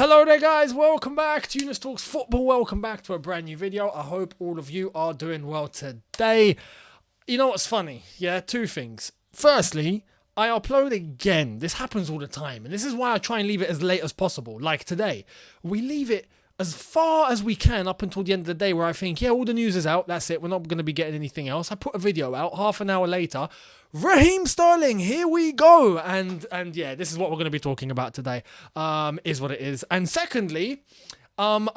Hello there guys, welcome back to Younes Talks Football, welcome back to a brand new video. I hope all of you are doing well today. You know what's funny? Yeah, two things. Firstly, I upload again. This happens all the time, and this is why I try and leave it as late as possible. Like today, we leave it as far as we can up until the end of the day where I think, yeah, all the news is out, that's it, we're not going to be getting anything else. I put a video out, half an hour later, Raheem Sterling, here we go. And yeah, this is what we're going to be talking about today, is what it is. And secondly, I'm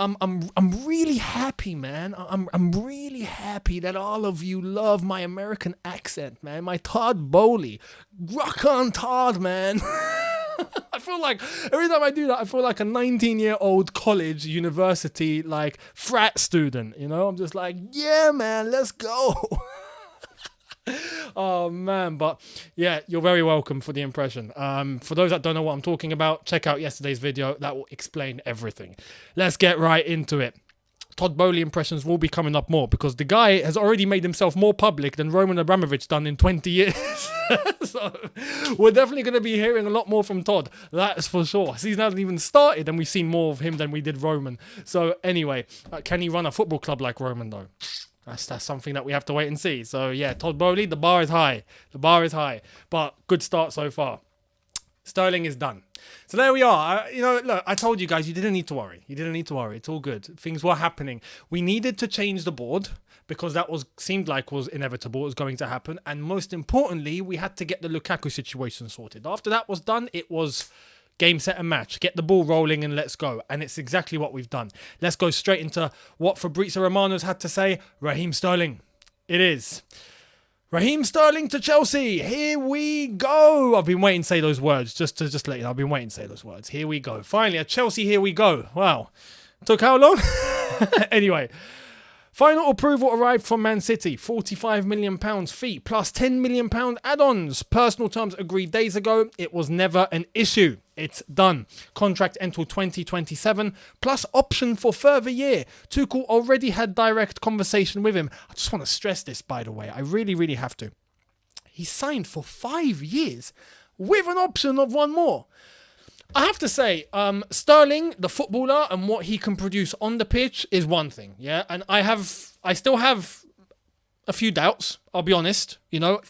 really happy, man. I'm really happy that all of you love my American accent, man. My Todd Bowley. Rock on Todd, man. I feel like every time I do that, I feel like a 19-year-old college, university, like frat student, you know? I'm just like, yeah, man, let's go. Oh, man. But yeah, you're very welcome for the impression. For those that don't know what I'm talking about, check out yesterday's video. That will explain everything. Let's get right into it. Todd Bowley impressions will be coming up more because the guy has already made himself more public than Roman Abramovich done in 20 years. So we're definitely going to be hearing a lot more from Todd. That's for sure. Season hasn't even started and we've seen more of him than we did Roman. So anyway, can he run a football club like Roman though? That's something that we have to wait and see. So yeah, Todd Bowley, the bar is high. The bar is high. But good start so far. Sterling is done. So there we are. Look, I told you guys you didn't need to worry. You didn't need to worry. It's all good. Things were happening. We needed to change the board because that seemed like was inevitable. It was going to happen. And most importantly, we had to get the Lukaku situation sorted. After that was done, it was game, set and match. Get the ball rolling and let's go. And it's exactly what we've done. Let's go straight into what Fabrizio Romano's had to say. Raheem Sterling. It is. Raheem Sterling to Chelsea. Here we go. I've been waiting to say those words. Just to let you know, I've been waiting to say those words. Here we go. Finally, at Chelsea, here we go. Wow. Took how long? Anyway. Final approval arrived from Man City. £45 million fee plus £10 million add-ons. Personal terms agreed days ago. It was never an issue. It's done. Contract until 2027 plus option for further year. Tuchel already had direct conversation with him. I just want to stress this, by the way. I really, really have to. He signed for 5 years with an option of one more. I have to say, Sterling, the footballer, and what he can produce on the pitch is one thing, yeah? And I still have a few doubts, I'll be honest. You know,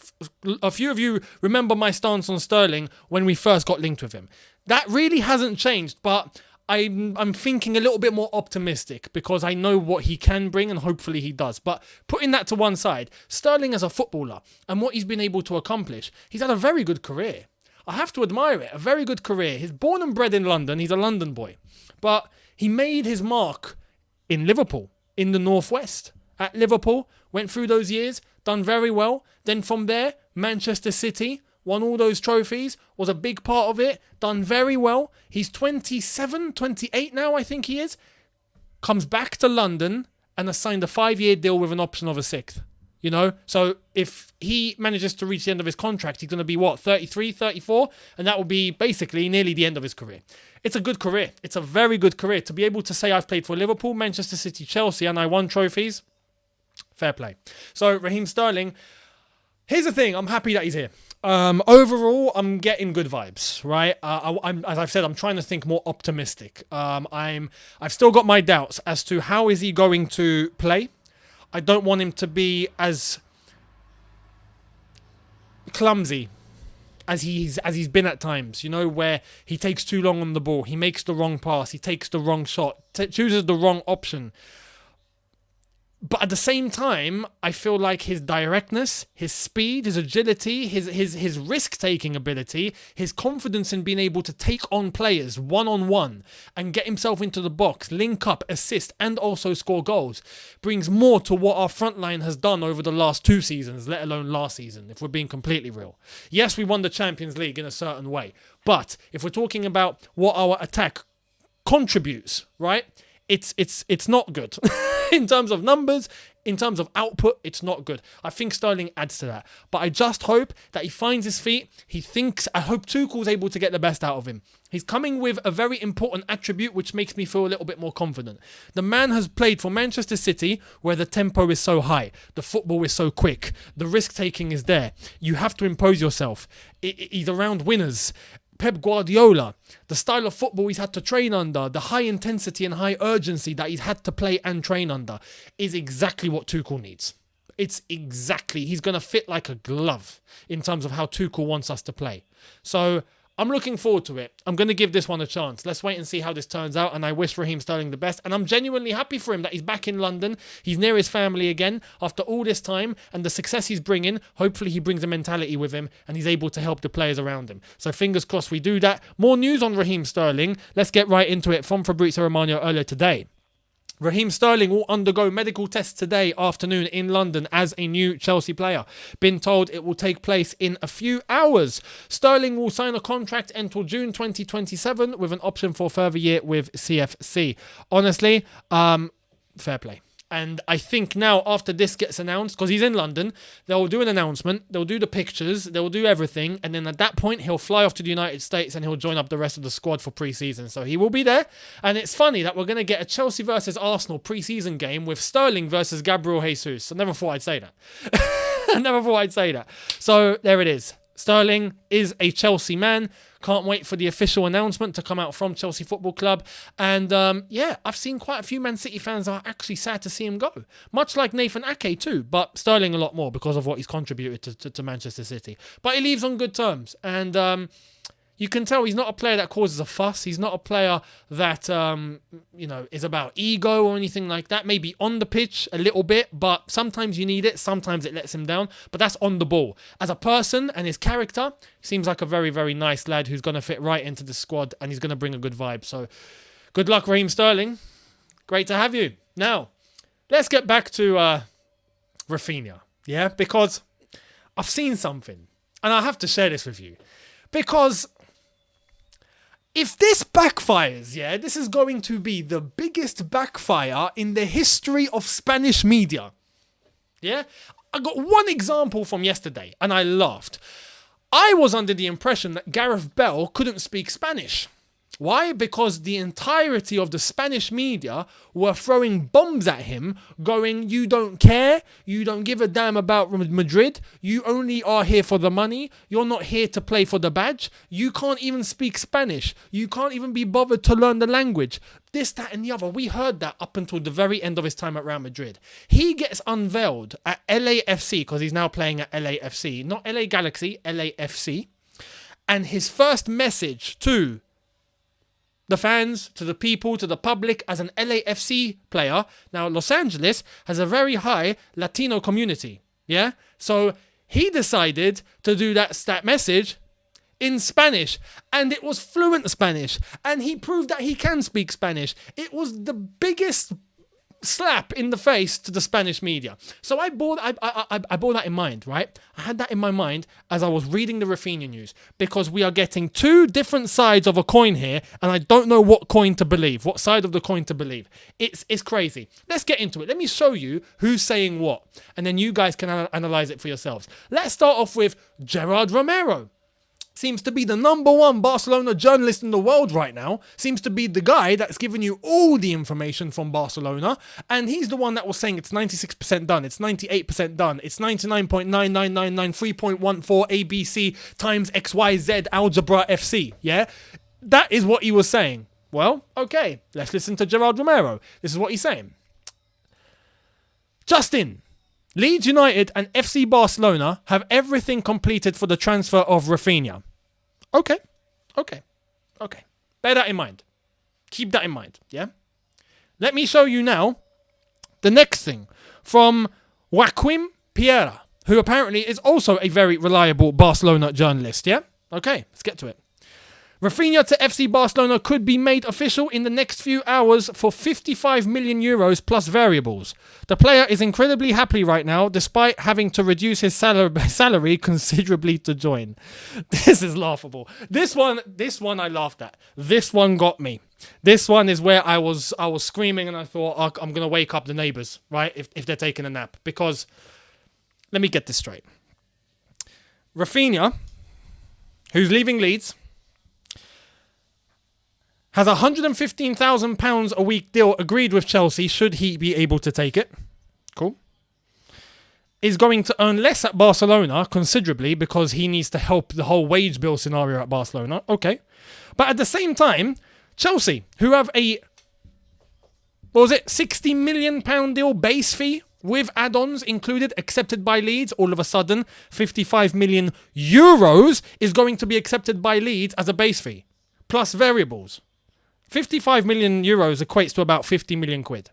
a few of you remember my stance on Sterling when we first got linked with him. That really hasn't changed, but I'm thinking a little bit more optimistic because I know what he can bring and hopefully he does. But putting that to one side, Sterling as a footballer and what he's been able to accomplish, he's had a very good career. I have to admire it. A very good career. He's born and bred in London. He's a London boy. But he made his mark in Liverpool, in the Northwest. At Liverpool, went through those years, done very well. Then from there, Manchester City, won all those trophies, was a big part of it, done very well. He's 27, 28 now, I think he is. Comes back to London and has signed a 5-year deal with an option of a 6th. You know, so if he manages to reach the end of his contract, he's going to be, 33, 34? And that will be basically nearly the end of his career. It's a good career. It's a very good career. To be able to say I've played for Liverpool, Manchester City, Chelsea, and I won trophies, fair play. So, Raheem Sterling, here's the thing. I'm happy that he's here. Overall, I'm getting good vibes, right? I'm, as I've said, I'm trying to think more optimistic. I've still got my doubts as to how is he going to play. I don't want him to be as clumsy as he's been at times, you know, where he takes too long on the ball, he makes the wrong pass, he takes the wrong shot, chooses the wrong option. But at the same time, I feel like his directness, his speed, his agility, his risk-taking ability, his confidence in being able to take on players one-on-one and get himself into the box, link up, assist, and also score goals, brings more to what our front line has done over the last 2 seasons, let alone last season, if we're being completely real. Yes, we won the Champions League in a certain way, but if we're talking about what our attack contributes, right, it's not good. In terms of numbers, in terms of output, it's not good. I think Sterling adds to that. But I just hope that he finds his feet. I hope Tuchel's able to get the best out of him. He's coming with a very important attribute which makes me feel a little bit more confident. The man has played for Manchester City where the tempo is so high, the football is so quick, the risk-taking is there. You have to impose yourself. He's around winners. Pep Guardiola, the style of football he's had to train under, the high intensity and high urgency that he's had to play and train under is exactly what Tuchel needs. It's exactly, he's going to fit like a glove in terms of how Tuchel wants us to play. So I'm looking forward to it. I'm going to give this one a chance. Let's wait and see how this turns out. And I wish Raheem Sterling the best. And I'm genuinely happy for him that he's back in London. He's near his family again after all this time. And the success he's bringing, hopefully he brings a mentality with him and he's able to help the players around him. So fingers crossed we do that. More news on Raheem Sterling. Let's get right into it from Fabrizio Romano earlier today. Raheem Sterling will undergo medical tests today afternoon in London as a new Chelsea player. Been told it will take place in a few hours. Sterling will sign a contract until June 2027 with an option for a further year with CFC. Honestly, fair play. And I think now after this gets announced, because he's in London, they'll do an announcement, they'll do the pictures, they'll do everything. And then at that point, he'll fly off to the United States and he'll join up the rest of the squad for pre-season. So he will be there. And it's funny that we're going to get a Chelsea versus Arsenal pre-season game with Sterling versus Gabriel Jesus. I never thought I'd say that. I never thought I'd say that. So there it is. Sterling is a Chelsea man. Can't wait for the official announcement to come out from Chelsea Football Club. And yeah, I've seen quite a few Man City fans are actually sad to see him go. Much like Nathan Ake too, but Sterling a lot more because of what he's contributed to Manchester City. But he leaves on good terms. And you can tell he's not a player that causes a fuss. He's not a player that, is about ego or anything like that. Maybe on the pitch a little bit, but sometimes you need it. Sometimes it lets him down, but that's on the ball. As a person and his character, seems like a very, very nice lad who's going to fit right into the squad and he's going to bring a good vibe. So good luck, Raheem Sterling. Great to have you. Now, let's get back to Raphinha. Yeah, because I've seen something and I have to share this with you. Because if this backfires, yeah, this is going to be the biggest backfire in the history of Spanish media. Yeah? I got one example from yesterday and I laughed. I was under the impression that Gareth Bale couldn't speak Spanish. Why? Because the entirety of the Spanish media were throwing bombs at him, going, you don't care, you don't give a damn about Madrid, you only are here for the money, you're not here to play for the badge, you can't even speak Spanish, you can't even be bothered to learn the language. This, that and the other. We heard that up until the very end of his time at Real Madrid. He gets unveiled at LAFC, because he's now playing at LAFC, not LA Galaxy, LAFC. And his first message to the fans, to the people, to the public as an LAFC player. Now, Los Angeles has a very high Latino community. Yeah? So he decided to do that message in Spanish. And it was fluent Spanish. And he proved that he can speak Spanish. It was the biggest slap in the face to the Spanish media. So I bore that in mind, right? I had that in my mind as I was reading the Raphinha news, because we are getting two different sides of a coin here, and I don't know what coin to believe, what side of the coin to believe. It's crazy. Let's get into it. Let me show you who's saying what, and then you guys can analyze it for yourselves. Let's start off with Gerard Romero. Seems to be the #1 Barcelona journalist in the world right now. Seems to be the guy that's giving you all the information from Barcelona. And he's the one that was saying it's 96% done. It's 98% done. It's 99.9999 ABC times XYZ algebra FC. Yeah? That is what he was saying. Well, okay. Let's listen to Gerard Romero. This is what he's saying. Justin. Leeds United and FC Barcelona have everything completed for the transfer of Raphinha. Okay. Bear that in mind. Keep that in mind, yeah? Let me show you now the next thing from Joaquim Piera, who apparently is also a very reliable Barcelona journalist, yeah? Okay, let's get to it. Raphinha to FC Barcelona could be made official in the next few hours for 55 million euros plus variables. The player is incredibly happy right now, despite having to reduce his salary considerably to join. This is laughable. This one I laughed at. This one got me. This one is where I was screaming and I thought, oh, I'm going to wake up the neighbours, right, if they're taking a nap. Because, let me get this straight. Raphinha, who's leaving Leeds, has a £115,000 a week deal agreed with Chelsea should he be able to take it. Cool. is going to earn less at Barcelona considerably because he needs to help the whole wage bill scenario at Barcelona. Okay. But at the same time, Chelsea, who have a, what was it, £60 million deal base fee with add-ons included, accepted by Leeds, all of a sudden, 55 million euros is going to be accepted by Leeds as a base fee, plus variables. 55 million euros equates to about 50 million quid,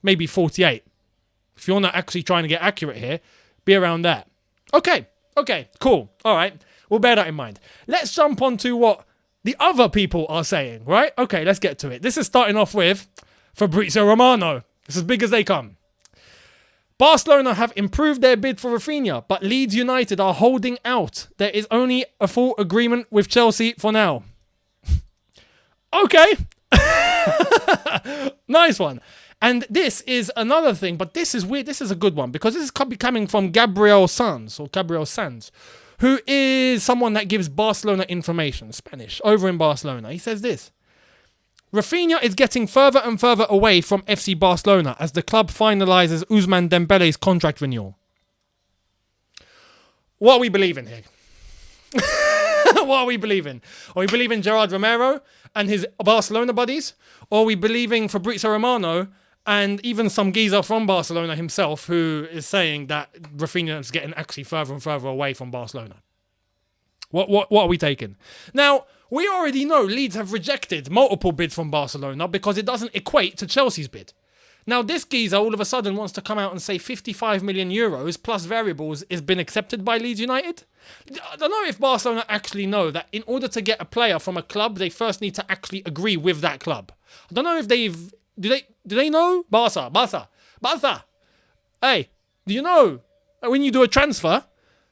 maybe 48. If you're not actually trying to get accurate here, be around that. Okay, cool. All right, we'll bear that in mind. Let's jump on to what the other people are saying, right? Okay, let's get to it. This is starting off with Fabrizio Romano. It's as big as they come. Barcelona have improved their bid for Raphinha, but Leeds United are holding out. There is only a full agreement with Chelsea for now. Okay. Nice one. And this is another thing, but this is weird. This is a good one because this is coming from Gabriel Sanz, who is someone that gives Barcelona information, Spanish, over in Barcelona. He says this. Raphinha is getting further and further away from FC Barcelona as the club finalises Ousmane Dembele's contract renewal. What are we believing here? What are we believing? Are we believing Gerard Romero and his Barcelona buddies? Or are we believing Fabrizio Romano and even some geezer from Barcelona himself who is saying that Raphinha is getting actually further and further away from Barcelona? What are we taking? Now, we already know Leeds have rejected multiple bids from Barcelona because it doesn't equate to Chelsea's bid. Now, this geezer all of a sudden wants to come out and say 55 million euros plus variables has been accepted by Leeds United. I don't know if Barcelona actually know that in order to get a player from a club, they first need to actually agree with that club. I don't know if they've... Do they know? Barca. Hey, do you know when you do a transfer,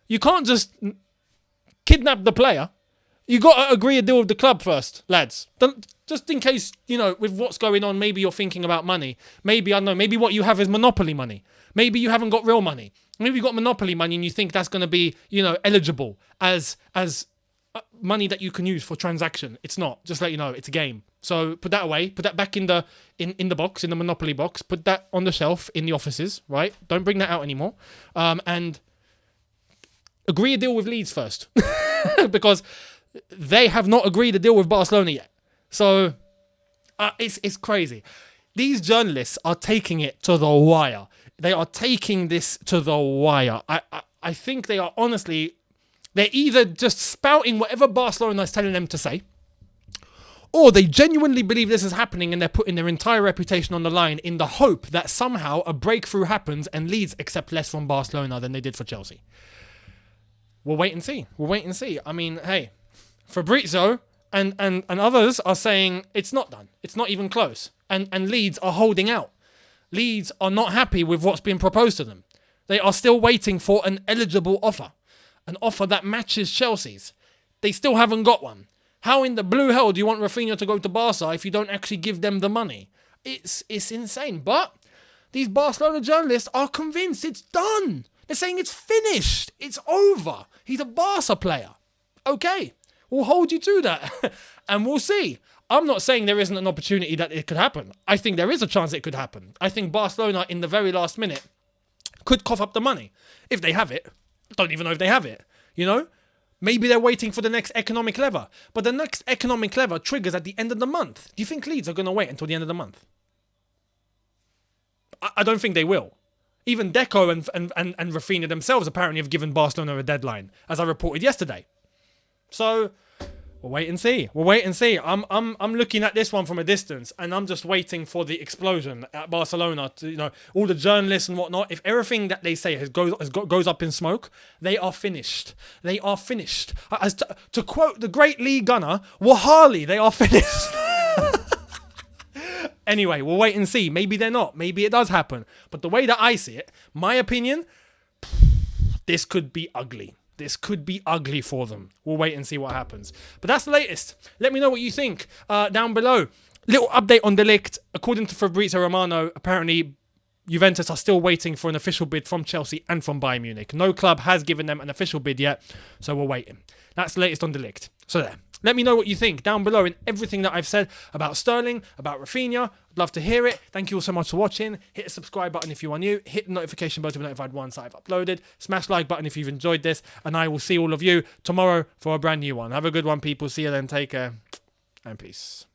you can't just kidnap the player. You got to agree a deal with the club first, lads. Just in case, with what's going on, maybe you're thinking about money. Maybe, I don't know, maybe what you have is monopoly money. Maybe you haven't got real money. Maybe you've got monopoly money and you think that's going to be, eligible as money that you can use for transaction. It's not. Just let you know, it's a game. So put that away. Put that back in the box, in the monopoly box. Put that on the shelf in the offices, right? Don't bring that out anymore. And agree a deal with Leeds first. Because they have not agreed a deal with Barcelona yet. So it's crazy. These journalists are taking it to the wire. They are taking this to the wire. I think they are honestly... They're either just spouting whatever Barcelona is telling them to say, or they genuinely believe this is happening and they're putting their entire reputation on the line in the hope that somehow a breakthrough happens and Leeds accept less from Barcelona than they did for Chelsea. We'll wait and see. I mean, hey, Fabrizio and others are saying it's not done. It's not even close. And Leeds are holding out. Leeds are not happy with what's been proposed to them. They are still waiting for an eligible offer. An offer that matches Chelsea's. They still haven't got one. How in the blue hell do you want Raphinha to go to Barca if you don't actually give them the money? It's insane. But these Barcelona journalists are convinced it's done. They're saying it's finished. It's over. He's a Barca player. Okay, we'll hold you to that. And we'll see. I'm not saying there isn't an opportunity that it could happen. I think there is a chance it could happen. I think Barcelona, in the very last minute, could cough up the money. If they have it. Don't even know if they have it. Maybe they're waiting for the next economic lever. But the next economic lever triggers at the end of the month. Do you think Leeds are going to wait until the end of the month? I don't think they will. Even Deco and Raphinha themselves apparently have given Barcelona a deadline, as I reported yesterday. So we'll wait and see. I'm looking at this one from a distance, and I'm just waiting for the explosion at Barcelona. To all the journalists and whatnot. If everything that they say goes up in smoke, they are finished. They are finished. To quote the great Lee Gunner, Wahali, they are finished. Anyway, we'll wait and see. Maybe they're not. Maybe it does happen. But the way that I see it, my opinion, this could be ugly. This could be ugly for them. We'll wait and see what happens. But that's the latest. Let me know what you think down below. Little update on De Ligt. According to Fabrizio Romano, apparently Juventus are still waiting for an official bid from Chelsea and from Bayern Munich. No club has given them an official bid yet, so we're waiting. That's the latest on De Ligt. So there. Let me know what you think down below in everything that I've said about Sterling, about Raphinha. I'd love to hear it. Thank you all so much for watching. Hit the subscribe button if you are new. Hit the notification bell to be notified once I've uploaded. Smash like button if you've enjoyed this. And I will see all of you tomorrow for a brand new one. Have a good one, people. See you then. Take care. And peace.